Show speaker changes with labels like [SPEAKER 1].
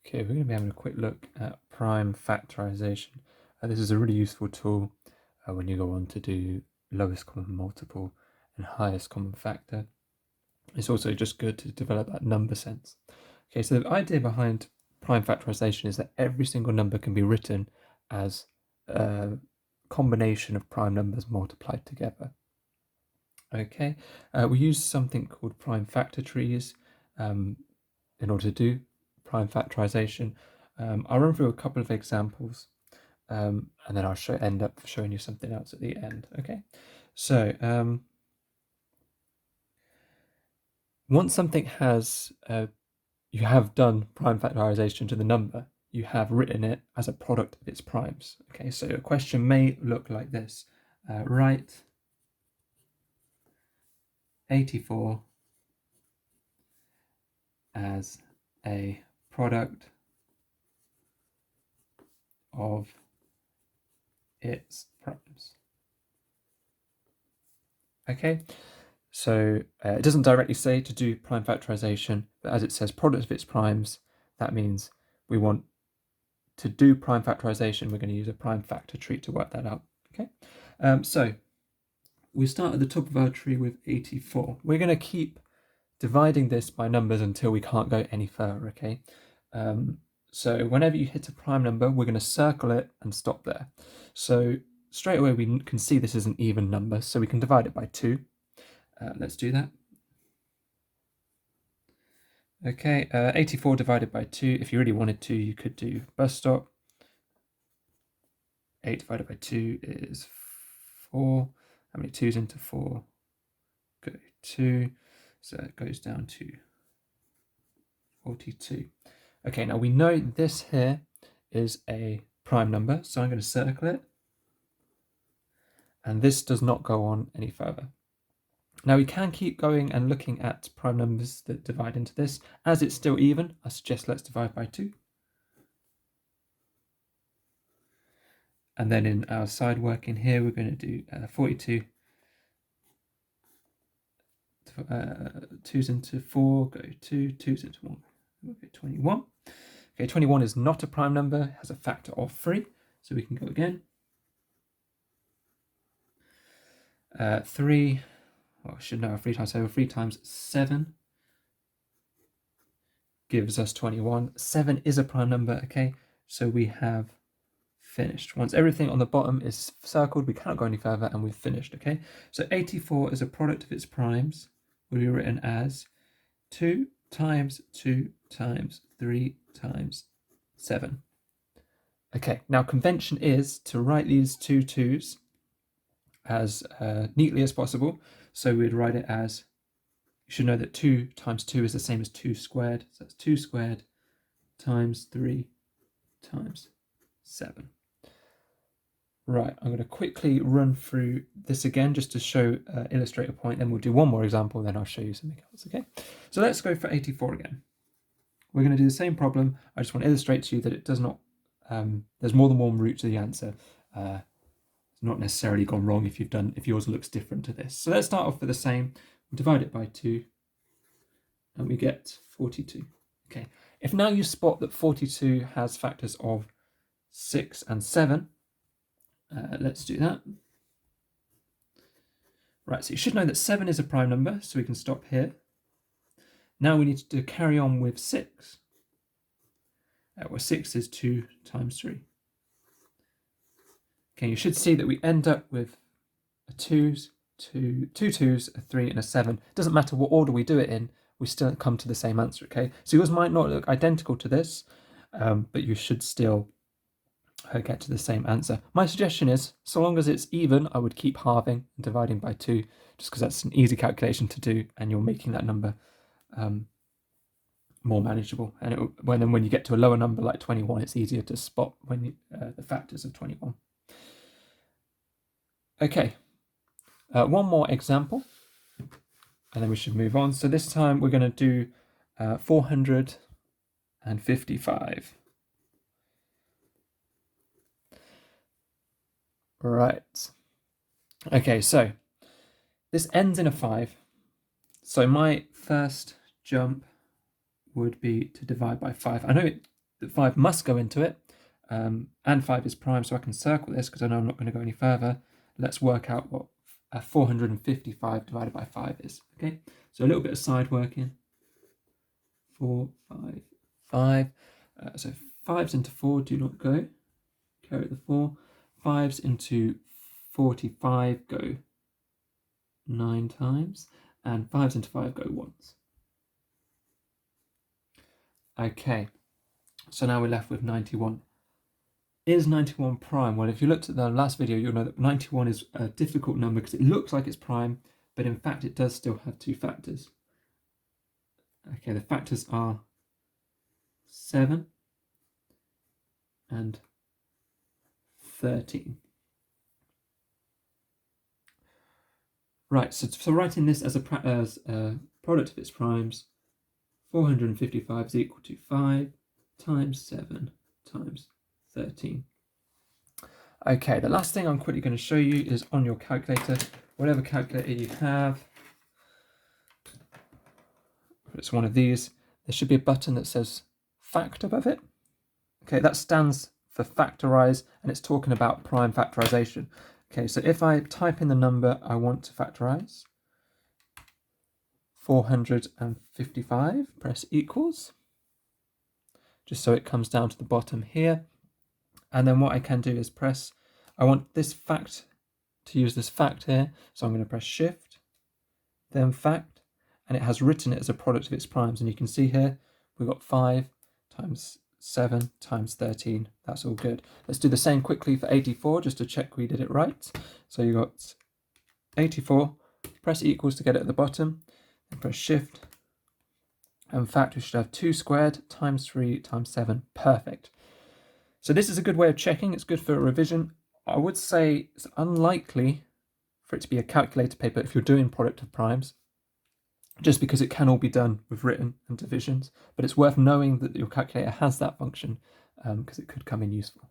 [SPEAKER 1] Okay, we're going to be having a quick look at prime factorization. This is a really useful tool when you go on to do lowest common multiple and highest common factor. It's also just good to develop that number sense. Okay, so the idea behind prime factorization is that every single number can be written as a combination of prime numbers multiplied together. Okay, we use something called prime factor trees in order to do prime factorization. I'll run through a couple of examples and then I'll end up showing you something else at the end. Okay, so once something has, you have done prime factorization to the number, you have written it as a product of its primes. Okay, so a question may look like this. Write 84 as a product of its primes. Okay, so it doesn't directly say to do prime factorization, but as it says product of its primes, that means we want to do prime factorization. We're going to use a prime factor tree to work that out. Okay, so we start at the top of our tree with 84. We're going to keep dividing this by numbers until we can't go any further. Okay, so whenever you hit a prime number, we're going to circle it and stop there. So straight away we can see this is an even number, so we can divide it by 2. Let's do that. Okay, 84 divided by 2. If you really wanted to, you could do bus stop. 8 divided by 2 is 4. How many 2's into 4? Go 2. So it goes down to 42. Okay, now we know this here is a prime number, so I'm going to circle it. And this does not go on any further. Now we can keep going and looking at prime numbers that divide into this. As it's still even, I suggest let's divide by 2. And then in our side work in here, we're going to do 42. 2's into 4, go 2, 2's into 1, we'll go 21. Okay, 21 is not a prime number, it has a factor of 3, so we can go again. 3, well, I should know our 3 times over. 3 times 7 gives us 21. 7 is a prime number, okay, so we have finished. Once everything on the bottom is circled, we cannot go any further, and we've finished. Okay, so 84 is a product of its primes, will be written as 2 times 2 times 3 times 7. Okay, now convention is to write these two 2's as neatly as possible, so we'd write it as, you should know that 2 times 2 is the same as 2 squared, so that's 2 squared times 3 times 7. Right, I'm going to quickly run through this again just to show, illustrate a point, then we'll do one more example, then I'll show you something else, okay? So let's go for 84 again. We're going to do the same problem. I just want to illustrate to you that it does not, there's more than one route to the answer. It's not necessarily gone wrong if yours looks different to this. So let's start off with the same. We'll divide it by 2, and we get 42. Okay, if now you spot that 42 has factors of 6 and 7, let's do that. Right, so you should know that 7 is a prime number, so we can stop here. Now we need to carry on with 6, where 6 is 2 times 3. Okay, you should see that we end up with two 2's, a 3, and a 7. It doesn't matter what order we do it in, we still come to the same answer, okay? So yours might not look identical to this, but you should still get to the same answer. My suggestion is, so long as it's even, I would keep halving and dividing by 2, just because that's an easy calculation to do, and you're making that number more manageable. And when you get to a lower number like 21, it's easier to spot when the factors of 21. Okay, one more example, and then we should move on. So this time we're going to do 455. Right. Okay, so this ends in a 5. So my first jump would be to divide by 5. I know that 5 must go into it, and 5 is prime, so I can circle this because I know I'm not going to go any further. Let's work out what 455 divided by 5 is. Okay, so a little bit of side working. 4, 5, 5. So 5s into 4 do not go. Carry the 4. 5s into 45 go 9 times, and 5s into 5 go once. Okay, so now we're left with 91. Is 91 prime? Well, if you looked at the last video, you'll know that 91 is a difficult number because it looks like it's prime, but in fact it does still have 2 factors. Okay, the factors are 7 and 13. Right, so writing this as a product of its primes, 455 is equal to 5 times 7 times 13. Okay, the last thing I'm quickly going to show you is on your calculator, whatever calculator you have. If it's one of these, there should be a button that says fact above it. Okay, that stands for factorize, and it's talking about prime factorization. Okay, so if I type in the number I want to factorize, 455, press equals, just so it comes down to the bottom here. And then what I can do is press, I want this fact to use this fact here, so I'm going to press shift, then fact, and it has written it as a product of its primes. And you can see here, we've got 5 times 7 times 13. That's all good. Let's do the same quickly for 84, just to check we did it right. So you got 84, press equals to get it at the bottom, and press shift. In fact, we should have 2 squared times 3 times 7. Perfect. So this is a good way of checking. It's good for a revision. I would say it's unlikely for it to be a calculator paper if you're doing product of primes, just because it can all be done with written and divisions. But it's worth knowing that your calculator has that function because it could come in useful.